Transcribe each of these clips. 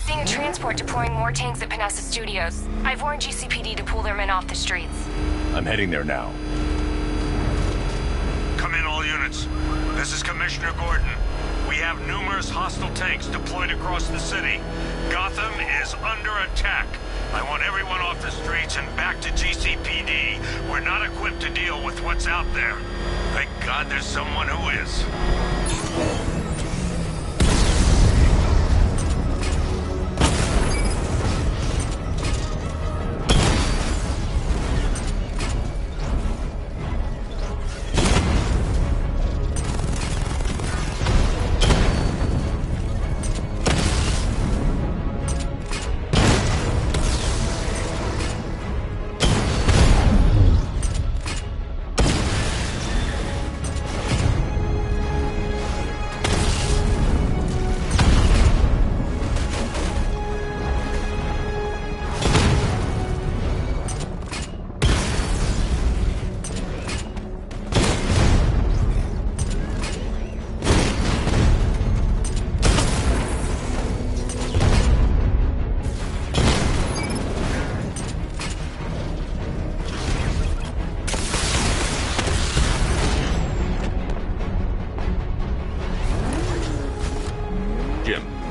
Seeing a transport deploying more tanks at Panessa Studios. I've warned GCPD to pull their men off the streets. I'm heading there now. Come in, all units. This is Commissioner Gordon. We have numerous hostile tanks deployed across the city. Gotham is under attack. I want everyone off the streets and back to GCPD. We're not equipped to deal with what's out there. Thank God there's someone who is.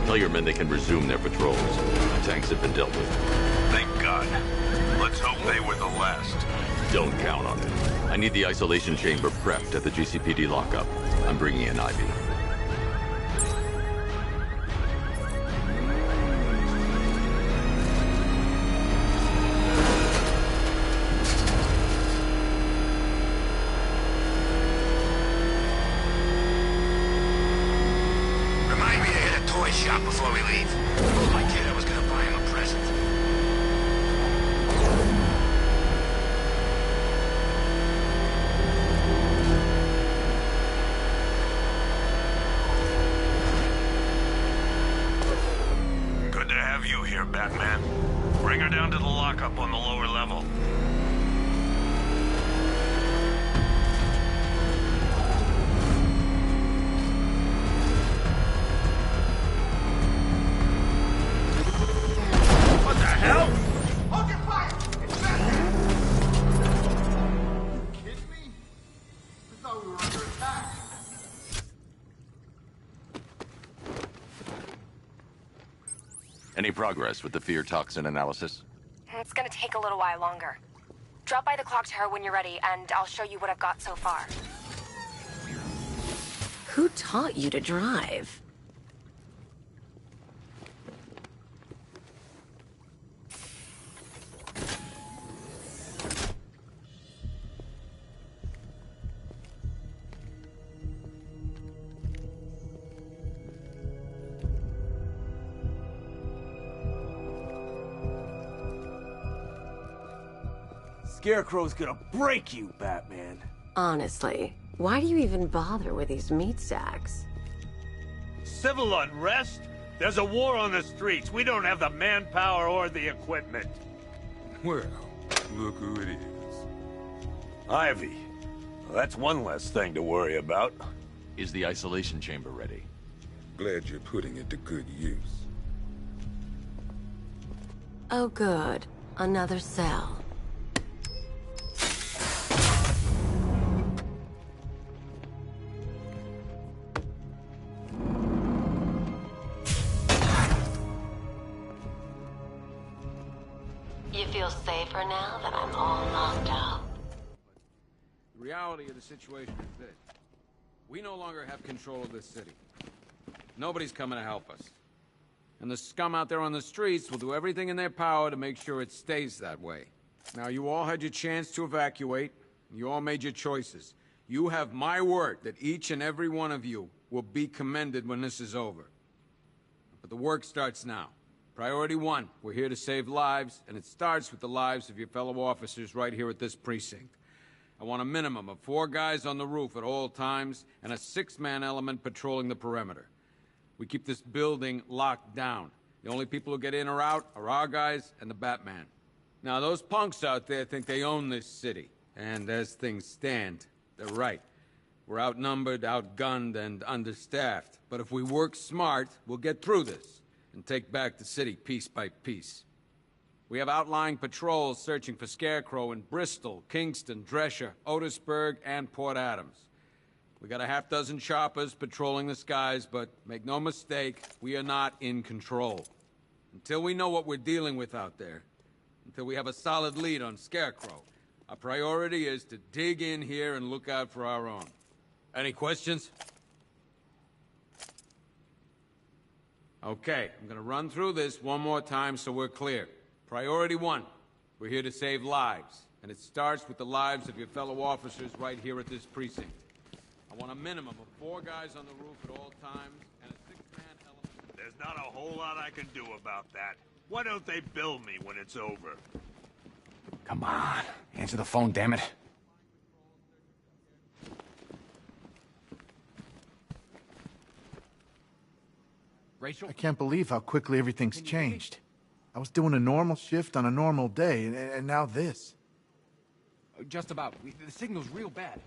Tell your men they can resume their patrols. The tanks have been dealt with. Thank God. Let's hope they were the last. Don't count on it. I need the isolation chamber prepped at the GCPD lockup. I'm bringing in Ivy. Shop before we leave. I told my kid I was gonna buy him a present. Good to have you here, Batman. Bring her down to the lockup on the lower level. Any progress with the fear toxin analysis? It's gonna take a little while longer. Drop by the clock tower when you're ready, and I'll show you what I've got so far. Who taught you to drive? Scarecrow's gonna break you, Batman. Honestly, why do you even bother with these meat sacks? Civil unrest? There's a war on the streets. We don't have the manpower or the equipment. Well, look who it is. Ivy. Well, that's one less thing to worry about. Is the isolation chamber ready? Glad you're putting it to good use. Oh good, another cell. You feel safer now that I'm all knocked out? The reality of the situation is this. We no longer have control of this city. Nobody's coming to help us. And the scum out there on the streets will do everything in their power to make sure it stays that way. Now, you all had your chance to evacuate. You all made your choices. You have my word that each and every one of you will be commended when this is over. But the work starts now. Priority one, we're here to save lives, and it starts with the lives of your fellow officers right here at this precinct. I want a minimum of 4 guys on the roof at all times, and a 6-man element patrolling the perimeter. We keep this building locked down. The only people who get in or out are our guys and the Batman. Now, those punks out there think they own this city, and as things stand, they're right. We're outnumbered, outgunned, and understaffed. But if we work smart, we'll get through this. and take back the city piece by piece. We have outlying patrols searching for Scarecrow in Bristol, Kingston, Drescher, Otisburg, and Port Adams. We got a half-dozen choppers patrolling the skies, but make no mistake, we are not in control. Until we know what we're dealing with out there, until we have a solid lead on Scarecrow, our priority is to dig in here and look out for our own. Any questions? Okay, I'm gonna run through this one more time so we're clear. Priority 1, we're here to save lives, and it starts with the lives of your fellow officers right here at this precinct. I want a minimum of 4 guys on the roof at all times, and a 6-man element. There's not a whole lot I can do about that. Why don't they bill me when it's over? Come on, answer the phone, damn it. Rachel? I can't believe how quickly everything's changed. I was doing a normal shift on a normal day, and now this. Just about. The signal's real bad.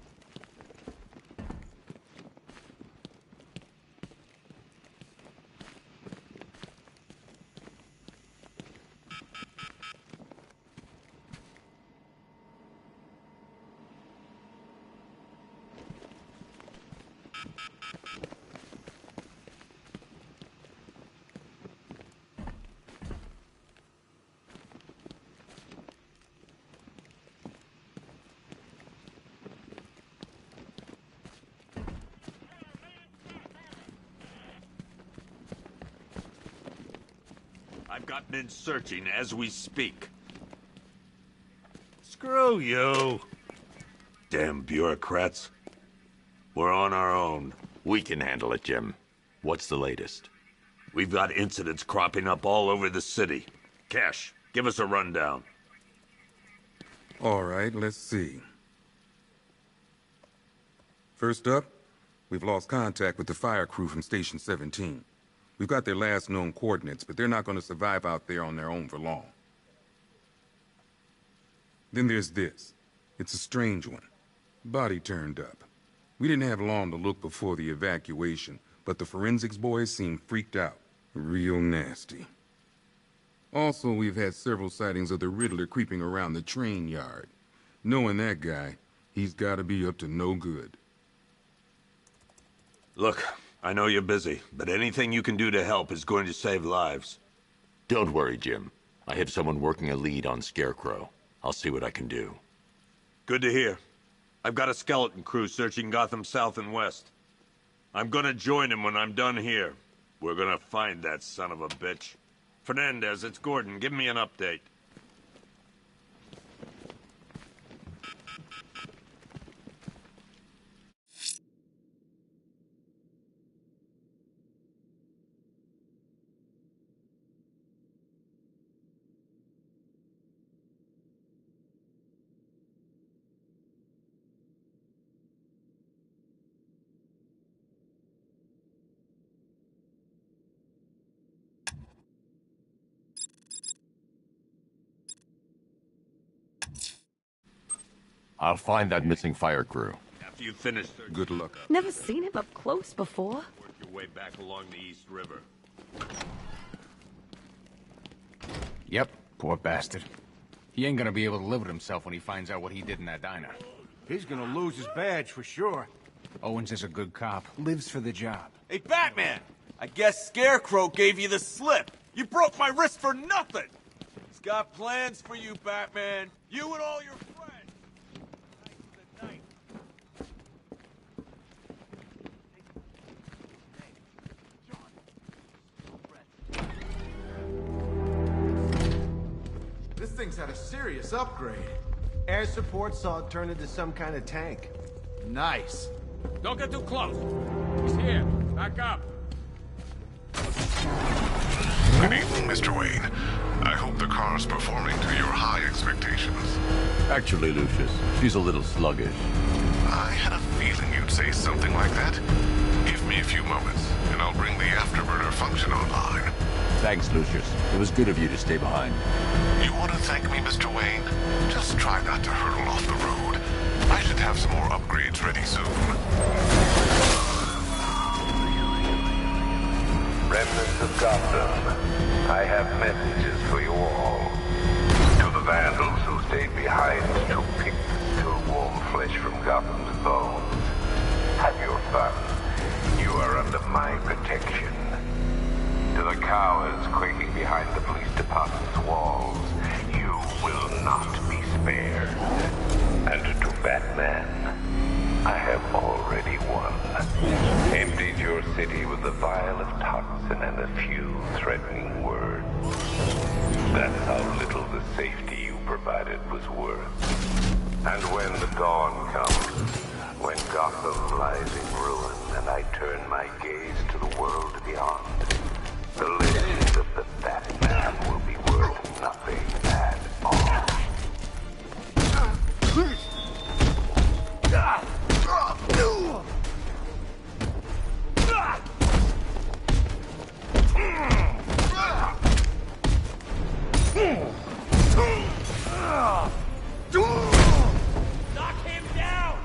I've got men searching as we speak. Screw you. Damn bureaucrats. We're on our own. We can handle it, Jim. What's the latest? We've got incidents cropping up all over the city. Cash, give us a rundown. All right, let's see. First up, we've lost contact with the fire crew from Station 17. We've got their last known coordinates, but they're not going to survive out there on their own for long. Then there's this. It's a strange one. Body turned up. We didn't have long to look before the evacuation, but the forensics boys seemed freaked out. Real nasty. Also, we've had several sightings of the Riddler creeping around the train yard. Knowing that guy, he's got to be up to no good. Look, I know you're busy, but anything you can do to help is going to save lives. Don't worry, Jim. I have someone working a lead on Scarecrow. I'll see what I can do. Good to hear. I've got a skeleton crew searching Gotham South and West. I'm gonna join him when I'm done here. We're gonna find that son of a bitch. Fernandez, it's Gordon. Give me an update. I'll find that missing fire crew. After you finish, Good luck. Never seen him up close before. work your way back along the East River. Yep, poor bastard. He ain't gonna be able to live with himself when he finds out what he did in that diner. He's gonna lose his badge for sure. Owens is a good cop, lives for the job. Hey, Batman! I guess Scarecrow gave you the slip. You broke my wrist for nothing! He's got plans for you, Batman. You and all your friends. Tonight's the night. This thing's had a serious upgrade. Air support saw it turn into some kind of tank. Nice. Don't get too close. He's here. Back up. Good evening, Mr. Wayne. I hope the car's performing to your high expectations. Actually, Lucius, she's a little sluggish. I had a feeling you'd say something like that. Give me a few moments, and I'll bring the afterburner function online. Thanks, Lucius. It was good of you to stay behind. You want to thank me, Mr. Wayne? Just try not to hurtle off the road. I should have some more upgrades ready soon. Remnants of Gotham, I have messages for you all. To the vandals who stayed behind to pick the warm flesh from Gotham's bones, have your fun. You are under my protection. To the cowards quaking behind the police department's walls, you will not be spared. And to Batman, I have already won. Emptied your city with a vial of toxin and a few threatening words. That's how little the safety you provided was worth. And when the dawn comes, when Gotham lies in ruin and I turn my gaze to the world beyond, the legend of the Batman will be worth nothing at all. Knock him down!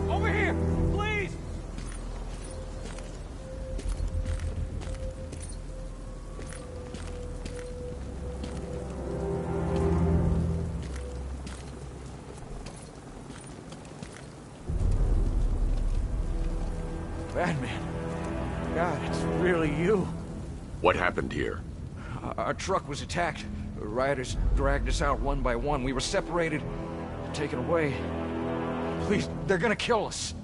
Over here, please! Batman. God, it's really you. What happened here? Our truck was attacked. The rioters dragged us out one by one. We were separated, taken away. Please, they're gonna kill us.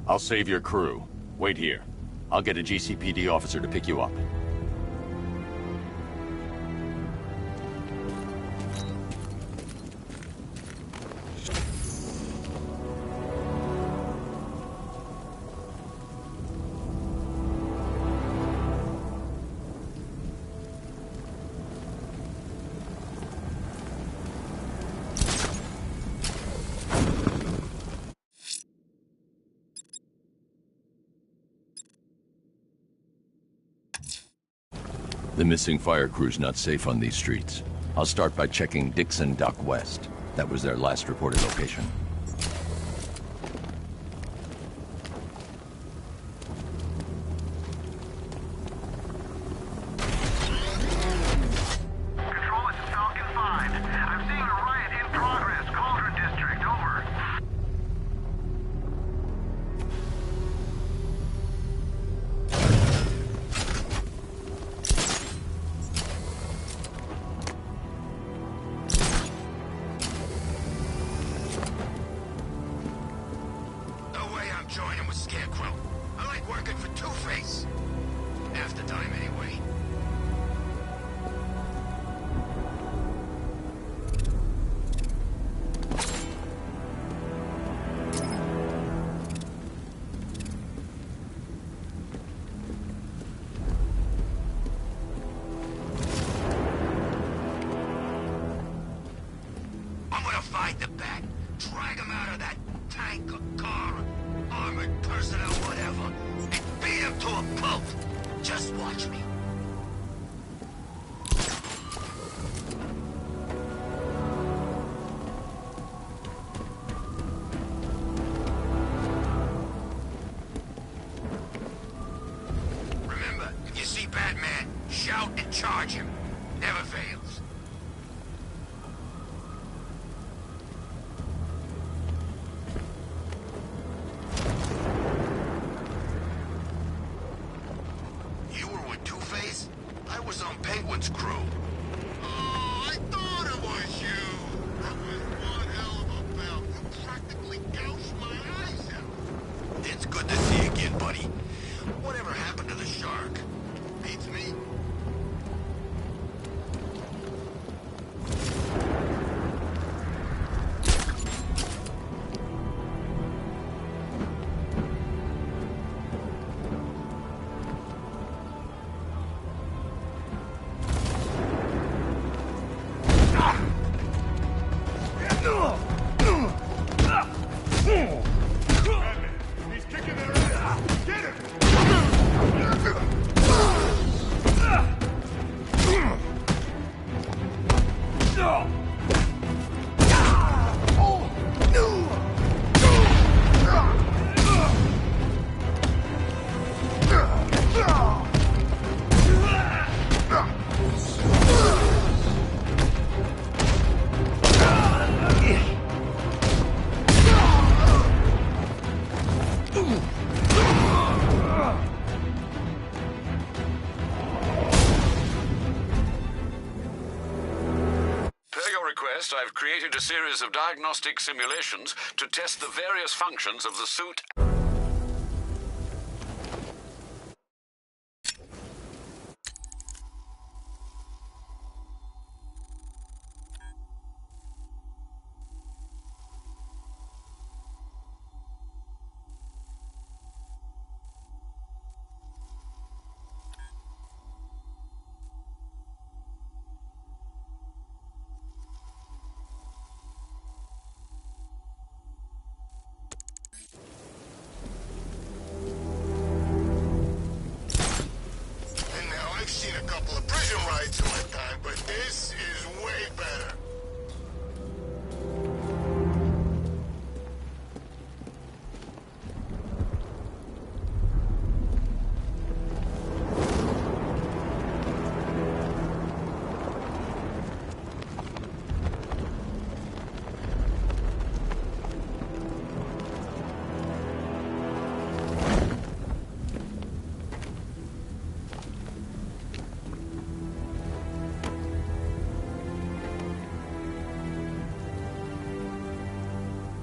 I'll save your crew. Wait here. I'll get a GCPD officer to pick you up. The missing fire crew's not safe on these streets. I'll start by checking Dixon Dock West. That was their last reported location. Control, this is Falcon 5. I'm seeing a riot in progress. Cauldron District, over. No way I'm joining with Scarecrow. I like working for Two-Face. Half the time, anyway. I'm gonna fight the Bat. Drag him out of that tank or car, armored personnel, whatever, and beat him to a pulp. Just watch me. Remember, if you see Batman, shout and charge him. Never fails. You were with Two-Face I've created a series of diagnostic simulations to test the various functions of the suit.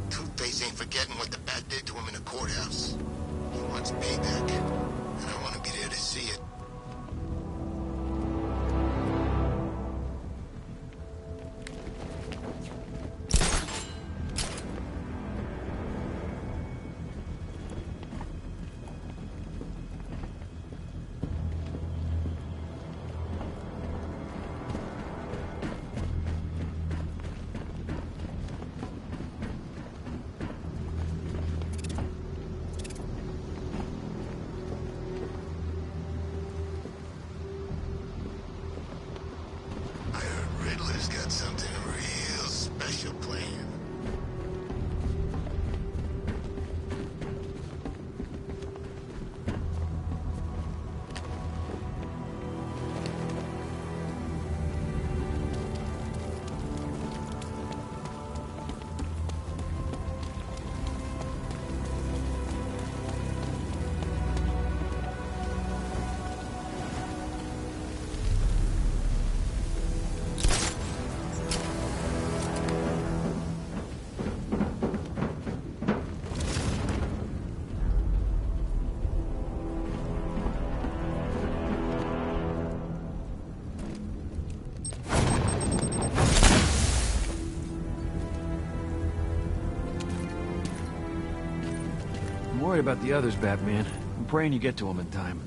Two-Face ain't forgetting what the Bat did to him in the courthouse. He wants payback, and I want to be there to see it. Got something real special planned. I'm worried about the others, Batman. I'm praying you get to them in time.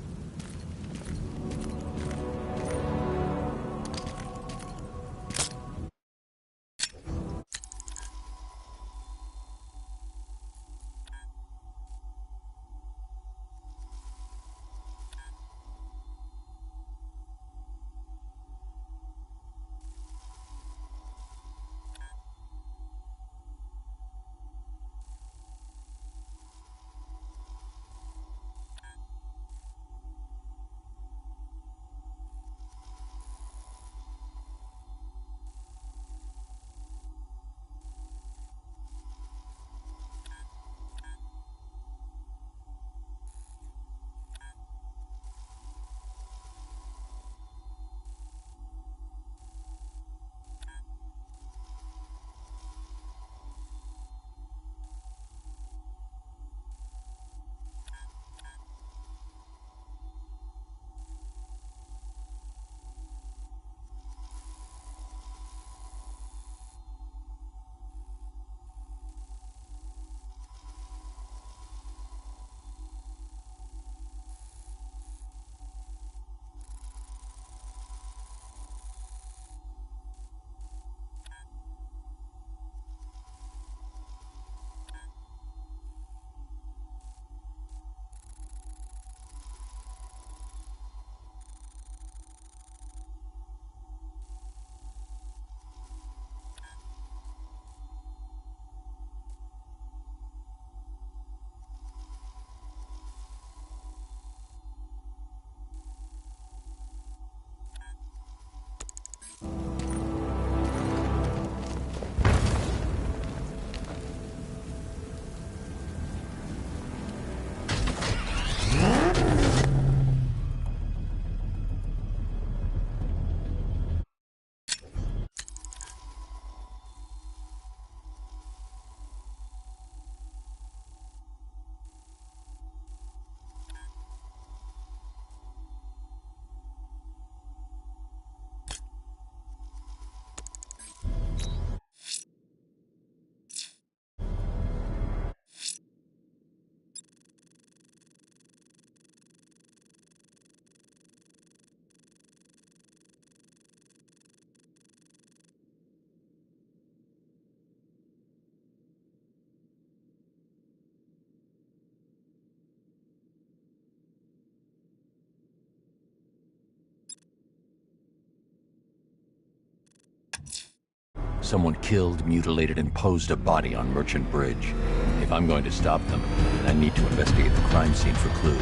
someone killed, mutilated, and posed a body on Merchant Bridge. If I'm going to stop them, then I need to investigate the crime scene for clues.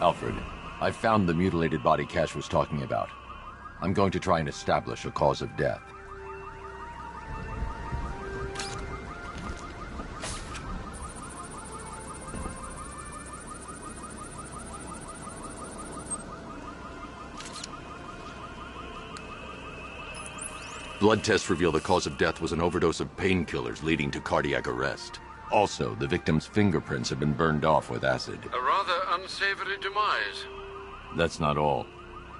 Alfred, I found the mutilated body Cash was talking about. I'm going to try and establish a cause of death. Blood tests reveal the cause of death was an overdose of painkillers leading to cardiac arrest. Also, the victim's fingerprints have been burned off with acid. A rather unsavory demise. That's not all.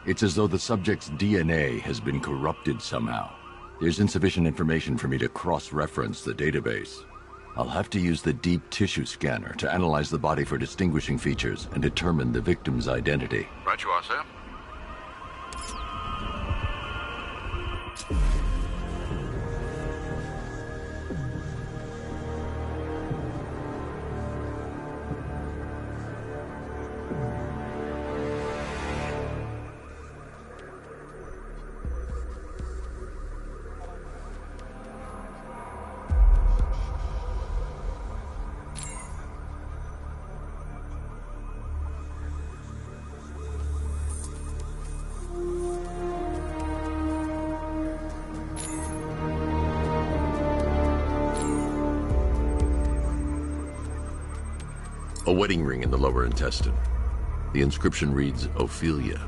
It's as though the subject's DNA has been corrupted somehow. There's insufficient information for me to cross-reference the database. I'll have to use the deep tissue scanner to analyze the body for distinguishing features and determine the victim's identity. Right you are, sir. A wedding ring in the lower intestine. The inscription reads, Ophelia.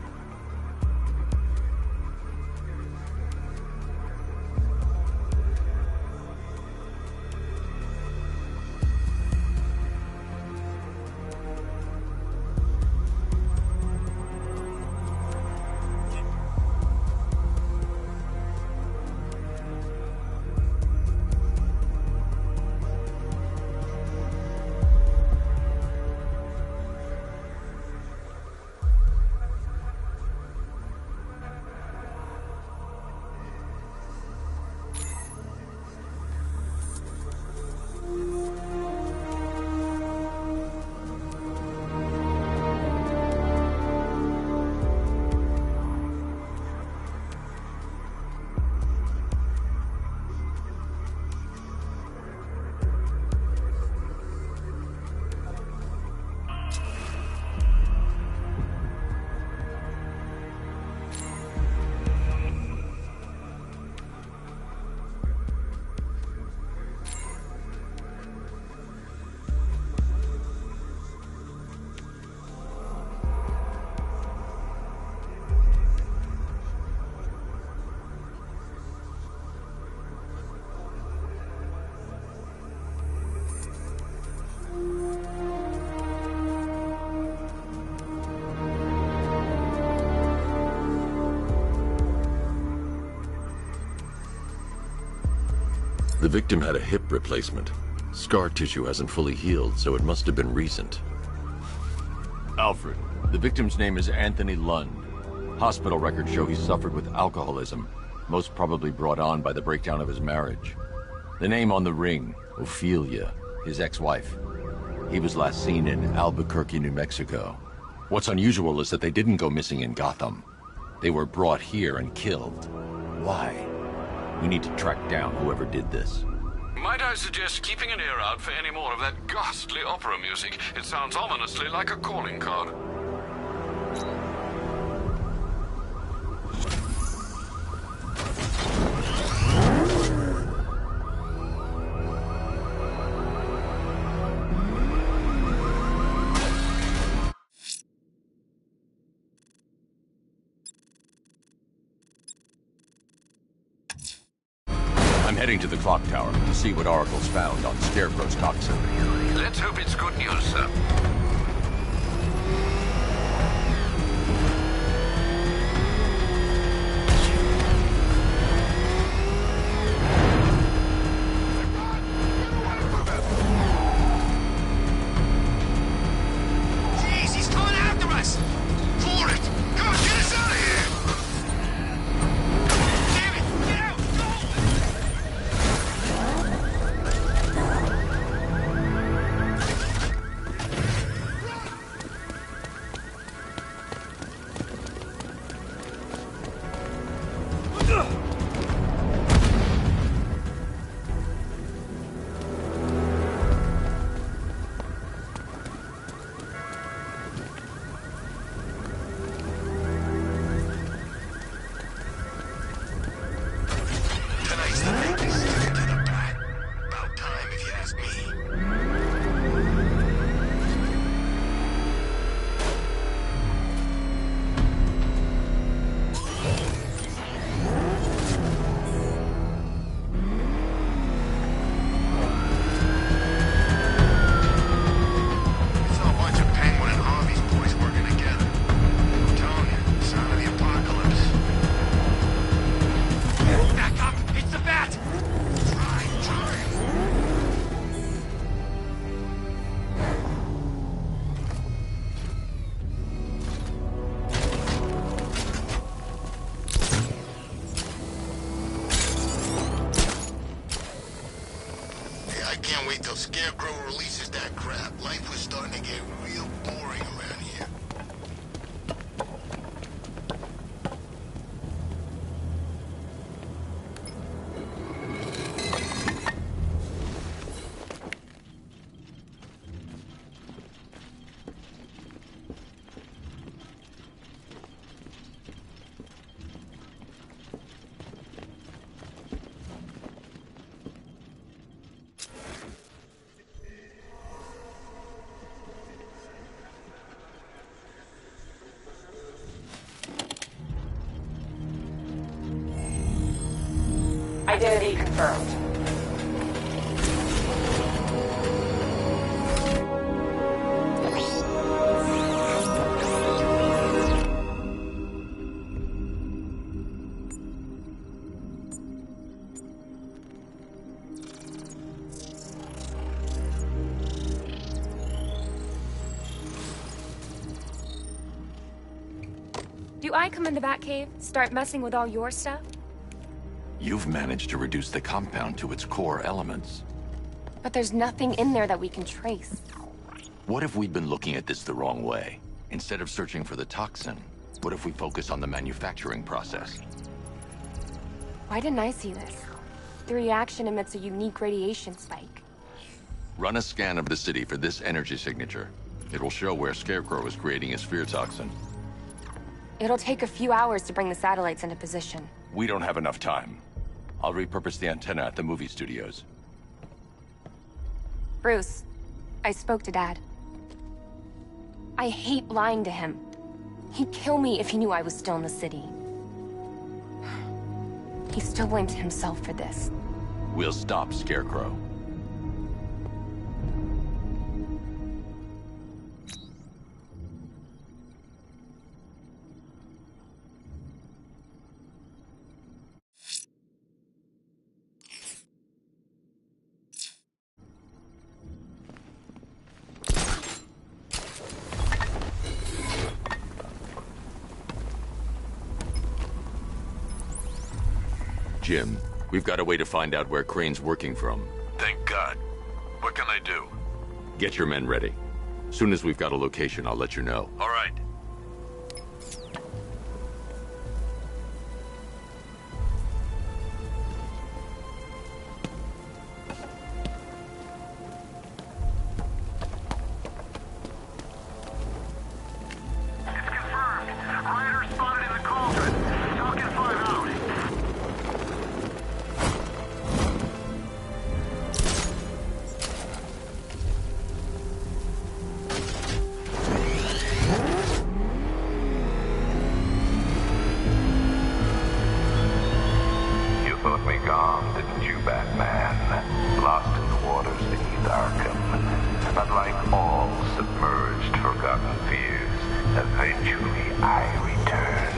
The victim had a hip replacement. Scar tissue hasn't fully healed, so it must have been recent. Alfred, the victim's name is Anthony Lund. Hospital records show he suffered with alcoholism, most probably brought on by the breakdown of his marriage. The name on the ring, Ophelia, his ex-wife. He was last seen in Albuquerque, New Mexico. What's unusual is that they didn't go missing in Gotham. They were brought here and killed. Why? We need to track down whoever did this. Might I suggest keeping an ear out for any more of that ghastly opera music? It sounds ominously like a calling card. heading to the clock tower to see what Oracle's found on Scarecrow's toxin. Let's hope it's good news, sir. Jeez, he's coming after us! For it! Come on, get us out of here! Damn it! Get out! Go! Tonight's the night they stick it to the bat. About time, if you ask me. It's all a bunch of Penguin and Harvey's boys working together. I'm telling you, sign of the apocalypse. Back up! It's the bat! Try. Hey, I can't wait till Scarecrow releases that crap. Life was starting to get real boring around here. Identity confirmed. Do I come in the Batcave, start messing with all your stuff? You've managed to reduce the compound to its core elements. But there's nothing in there that we can trace. What if we'd been looking at this the wrong way? Instead of searching for the toxin, what if we focus on the manufacturing process? Why didn't I see this? The reaction emits a unique radiation spike. Run a scan of the city for this energy signature. It will show where Scarecrow is creating his fear toxin. It'll take a few hours to bring the satellites into position. We don't have enough time. I'll repurpose the antenna at the movie studios. Bruce, I spoke to Dad. I hate lying to him. He'd kill me if he knew I was still in the city. He still blames himself for this. We'll stop Scarecrow. Jim, we've got a way to find out where Crane's working from. Thank God. What can I do? Get your men ready. Soon as we've got a location, I'll let you know. All right. Eventually, I returned.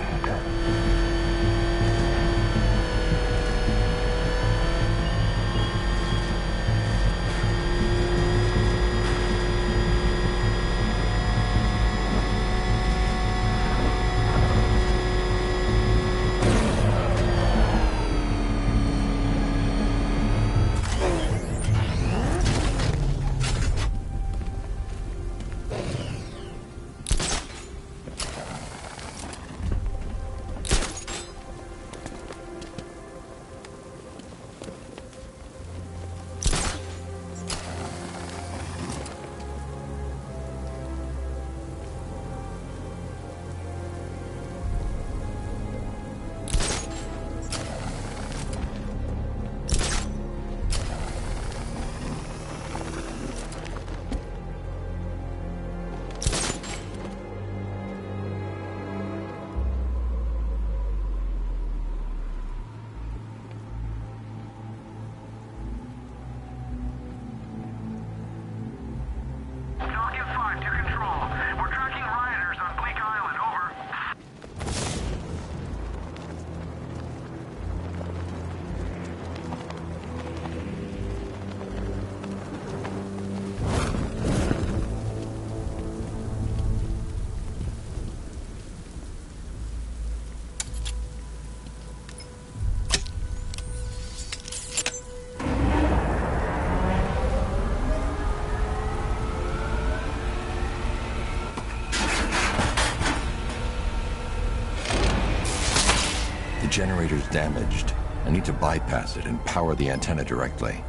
The generator's damaged. I need to bypass it and power the antenna directly.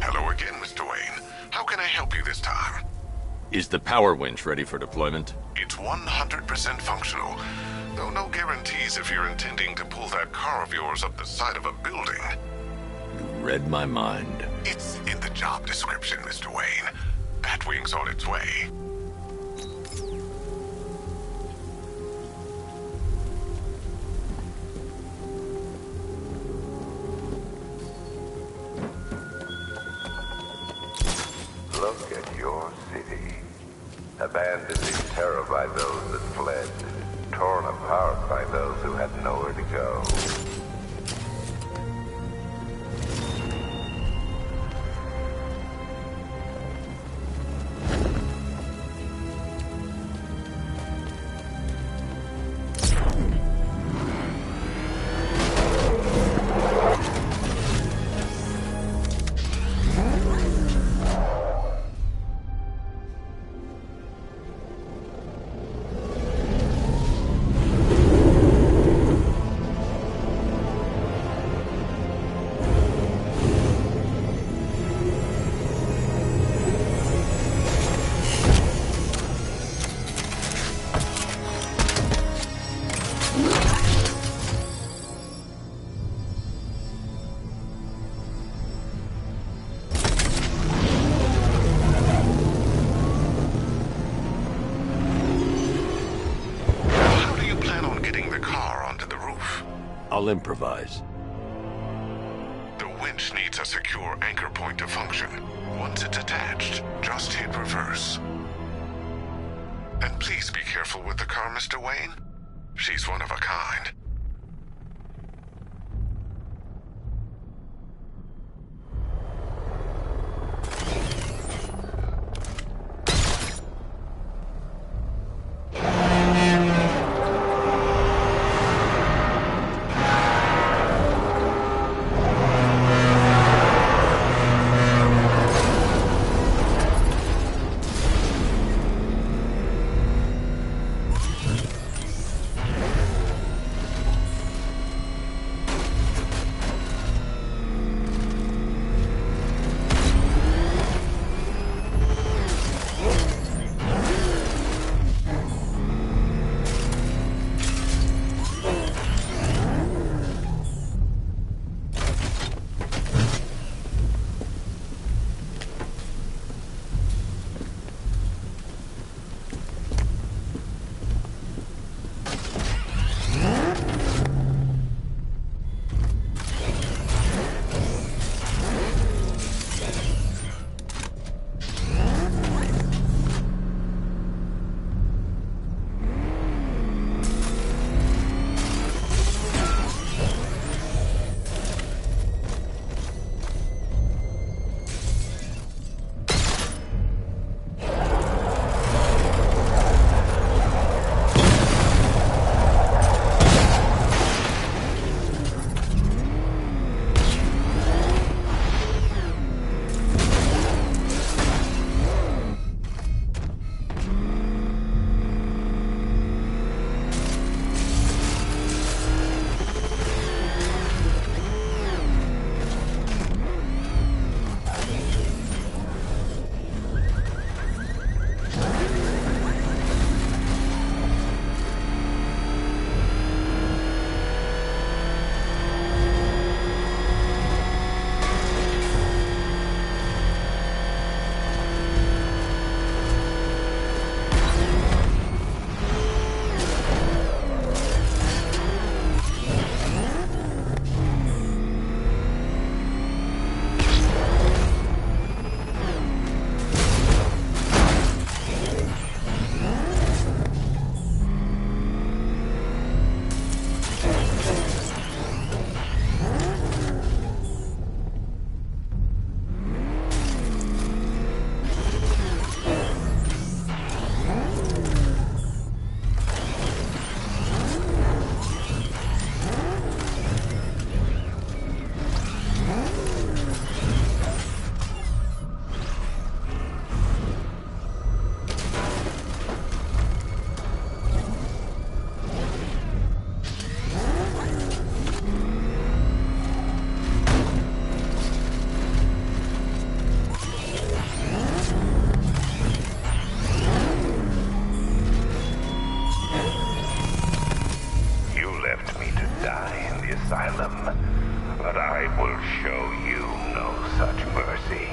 Hello again, Mr. Wayne. How can I help you this time? Is the power winch ready for deployment? It's 100% functional, though no guarantees if you're intending to pull that car of yours up the side of a building. You read my mind. It's in the job description, Mr. Wayne. Batwing's on its way. Look at your city. Abandoned in terror by those that fled, torn apart by those who had nowhere to go. I'll improvise. The winch needs a secure anchor point to function. Once it's attached, just hit reverse. And please be careful with the car, Mr. Wayne. She's one of a kind. die in the asylum. But I will show you no such mercy.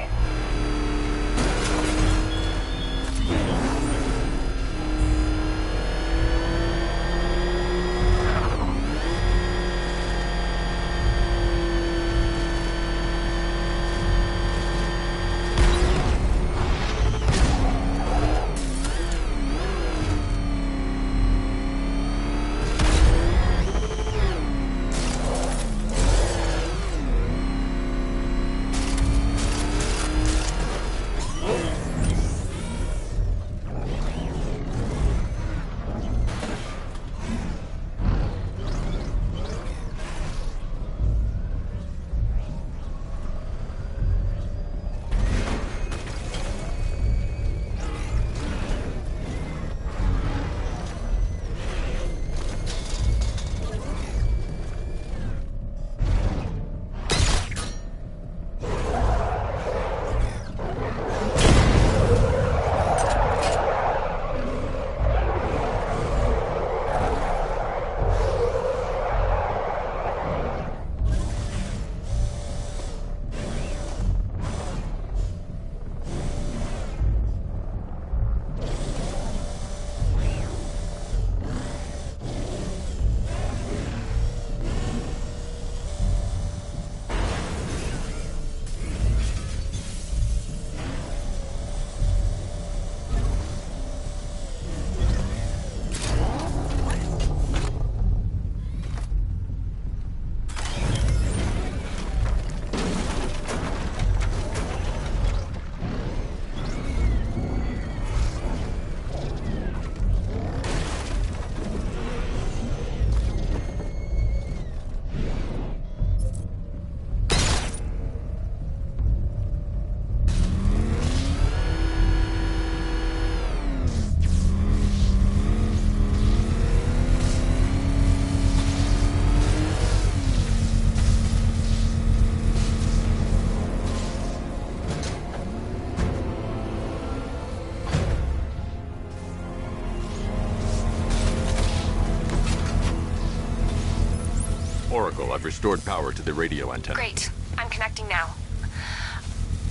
Oracle, I've restored power to the radio antenna. Great. I'm connecting now.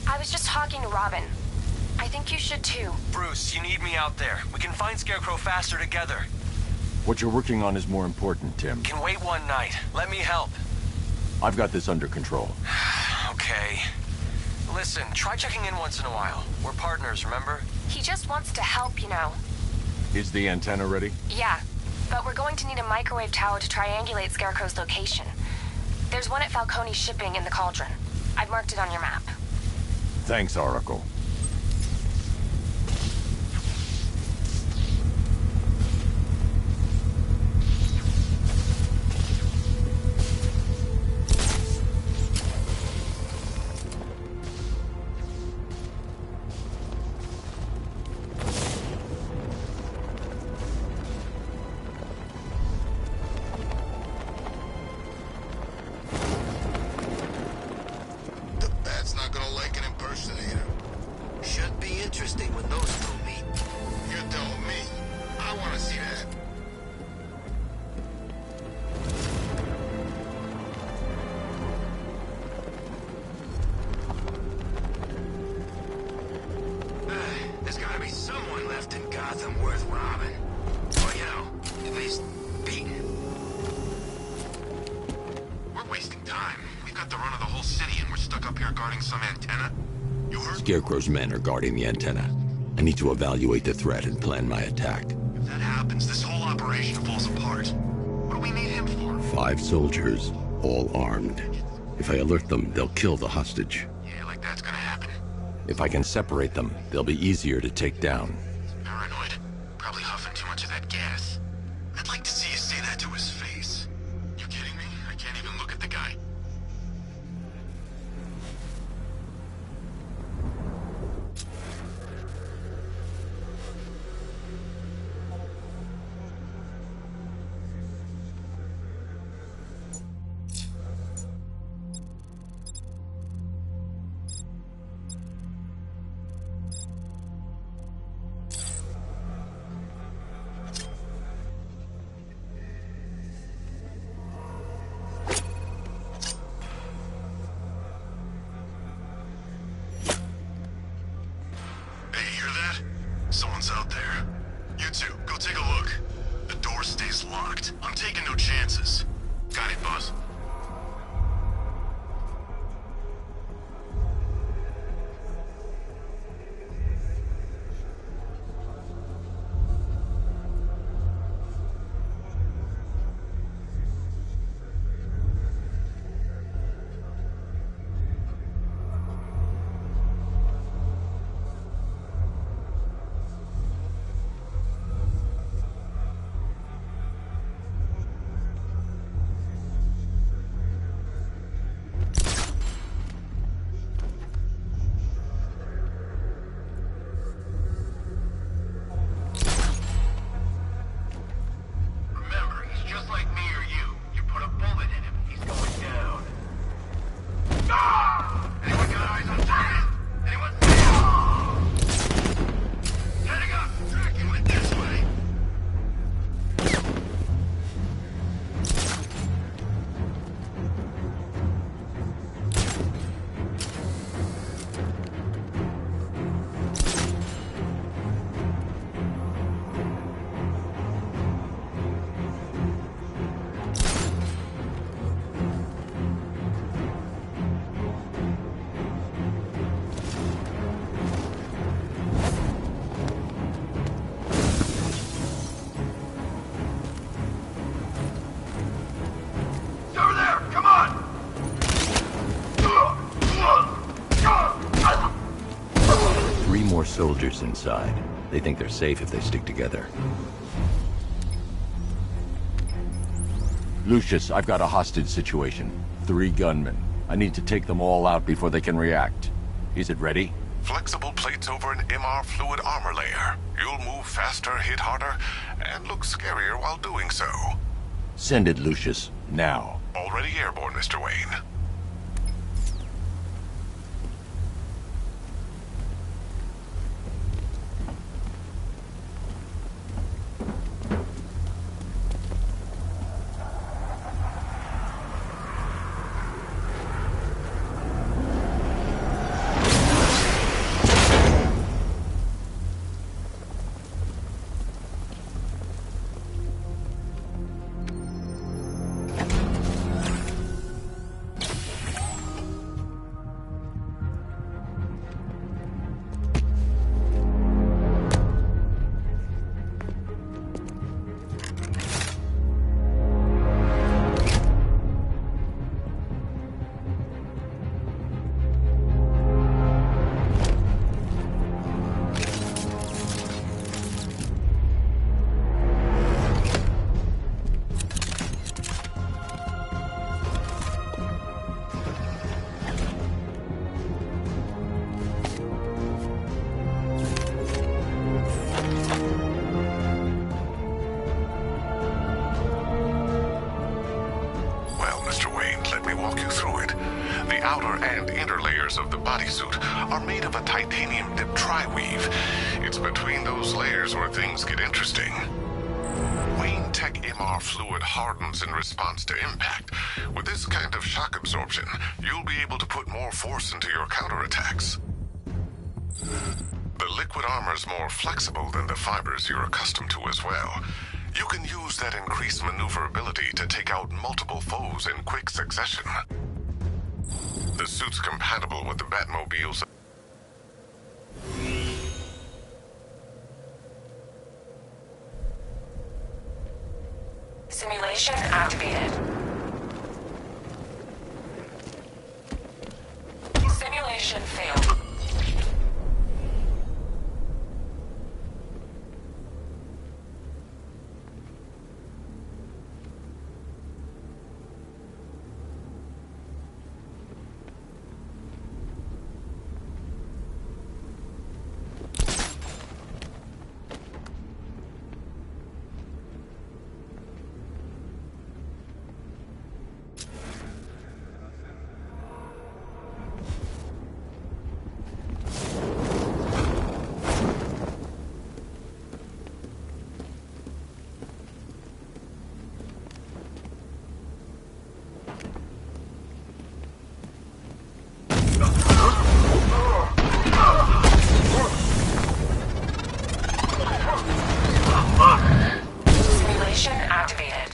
I was just talking to Robin. I think you should too. Bruce, you need me out there. We can find Scarecrow faster together. What you're working on is more important, Tim. Can wait one night. Let me help. I've got this under control. Okay. Listen, try checking in once in a while. We're partners, remember? He just wants to help, you know. Is the antenna ready? Yeah, but we're going to need a microwave tower to triangulate Scarecrow's location. There's one at Falcone's shipping in the Cauldron. I've marked it on your map. Thanks, Oracle. Scarecrow's men are guarding the antenna. I need to evaluate the threat and plan my attack. If that happens, this whole operation falls apart. What do we need him for? 5 soldiers, all armed. If I alert them, they'll kill the hostage. Yeah, like that's gonna happen. If I can separate them, they'll be easier to take down. Paranoid. Probably huffing too much of that gas. I'd like to see you say that to his face. You kidding me? I can't even look at the guy. locked. I'm taking no chances. Got it, boss. Soldiers inside. They think they're safe if they stick together. Lucius, I've got a hostage situation. 3 gunmen. I need to take them all out before they can react. Is it ready? Flexible plates over an MR fluid armor layer. You'll move faster, hit harder, and look scarier while doing so. Send it, Lucius. Now. Already airborne, Mr. Wayne. Of the bodysuit are made of a titanium dip tri-weave. It's between those layers where things get interesting. Wayne Tech MR fluid hardens in response to impact. With this kind of shock absorption, you'll be able to put more force into your counterattacks. The liquid armor's more flexible than the fibers you're accustomed to as well. You can use that increased maneuverability to take out multiple foes in quick succession. The suit's compatible with the Batmobile's... Simulation activated. Simulation failed. activated.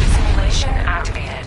Simulation activated.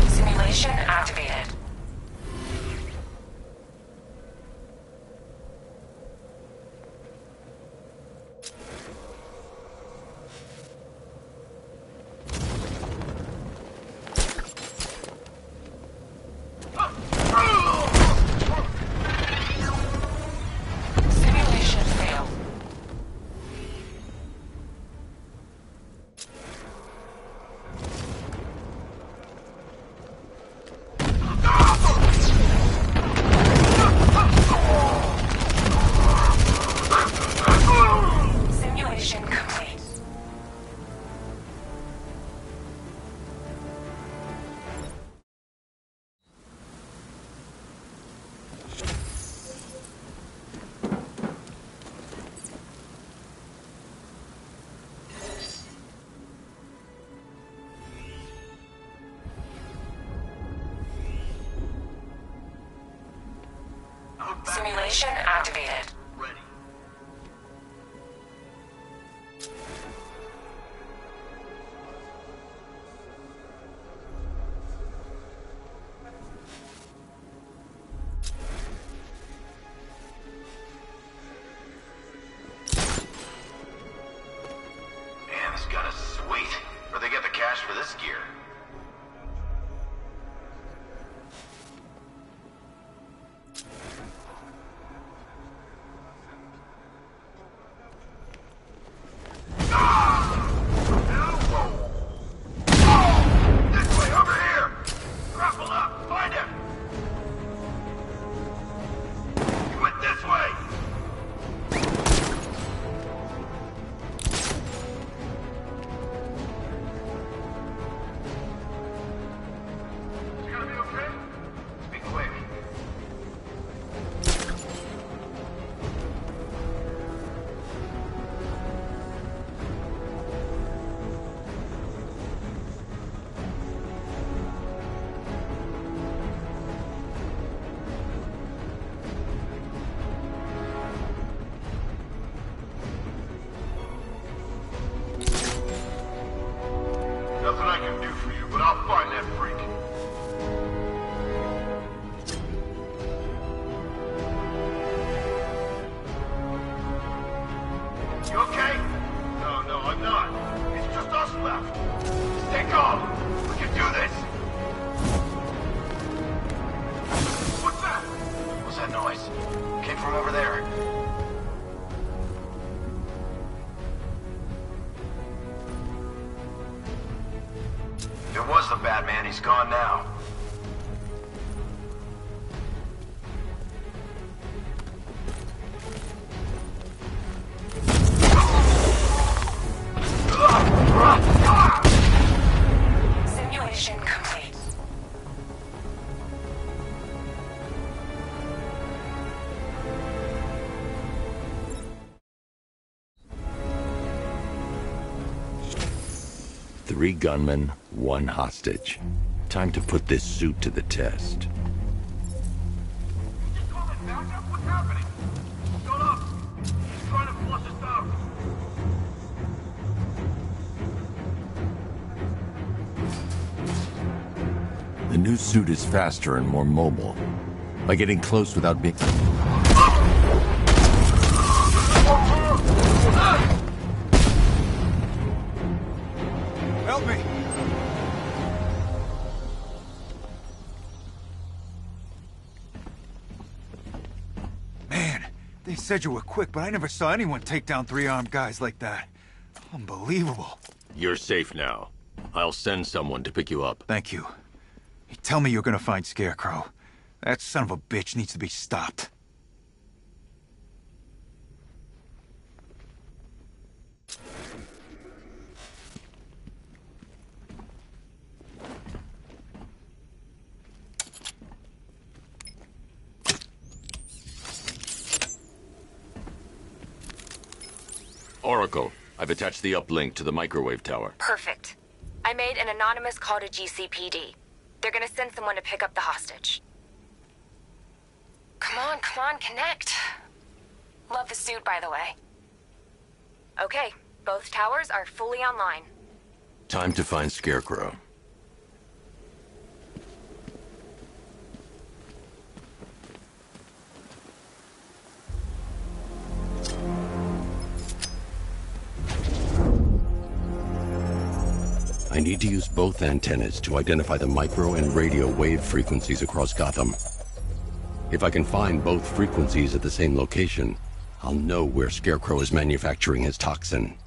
Simulation activated. Simulation failed. Simulation complete. Simulation activated. Man, this gun is sweet. Where'd they get the cash for this gear? This way, over here! Grapple up! Find him! He went this way! It's gonna be okay? Be quick. Nothing I can do for you, but I'll find that freak. You okay? No, I'm not. It's just us left. Stay calm. We can do this. What's that? What's that noise? Came from over there. It was the Batman. He's gone now. Simulation complete. 3 gunmen, 1 hostage. Time to put this suit to the test. What's happening? Shut up! He's trying to flush us out. The new suit is faster and more mobile. By getting close without being... Help me! Man, they said you were quick, but I never saw anyone take down 3 armed guys like that. Unbelievable. You're safe now. I'll send someone to pick you up. Thank you. Hey, tell me you're gonna find Scarecrow. That son of a bitch needs to be stopped. Oracle, I've attached the uplink to the microwave tower. Perfect. I made an anonymous call to GCPD. They're gonna send someone to pick up the hostage. Come on, connect. Love the suit, by the way. Okay, both towers are fully online. Time to find Scarecrow. I need to use both antennas to identify the micro and radio wave frequencies across Gotham. If I can find both frequencies at the same location, I'll know where Scarecrow is manufacturing his toxin.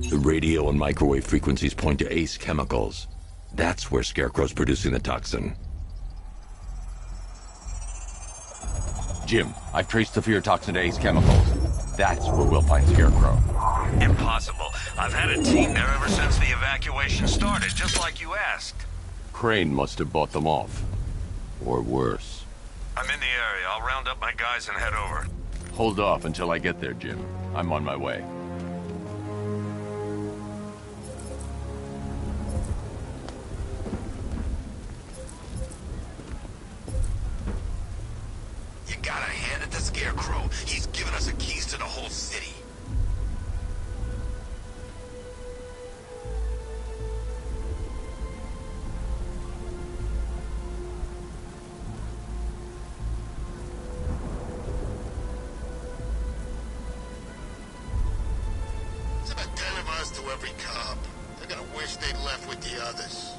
The radio and microwave frequencies point to Ace Chemicals. That's where Scarecrow's producing the toxin. Jim, I've traced the fear toxin to Ace Chemicals. That's where we'll find Scarecrow. Impossible. I've had a team there ever since the evacuation started, just like you asked. Crane must have bought them off. Or worse. I'm in the area. I'll round up my guys and head over. Hold off until I get there, Jim. I'm on my way. You gotta hand it to Scarecrow. He's given us the keys to the whole city. There's about 10 of us to every cop. They're gonna wish they'd left with the others.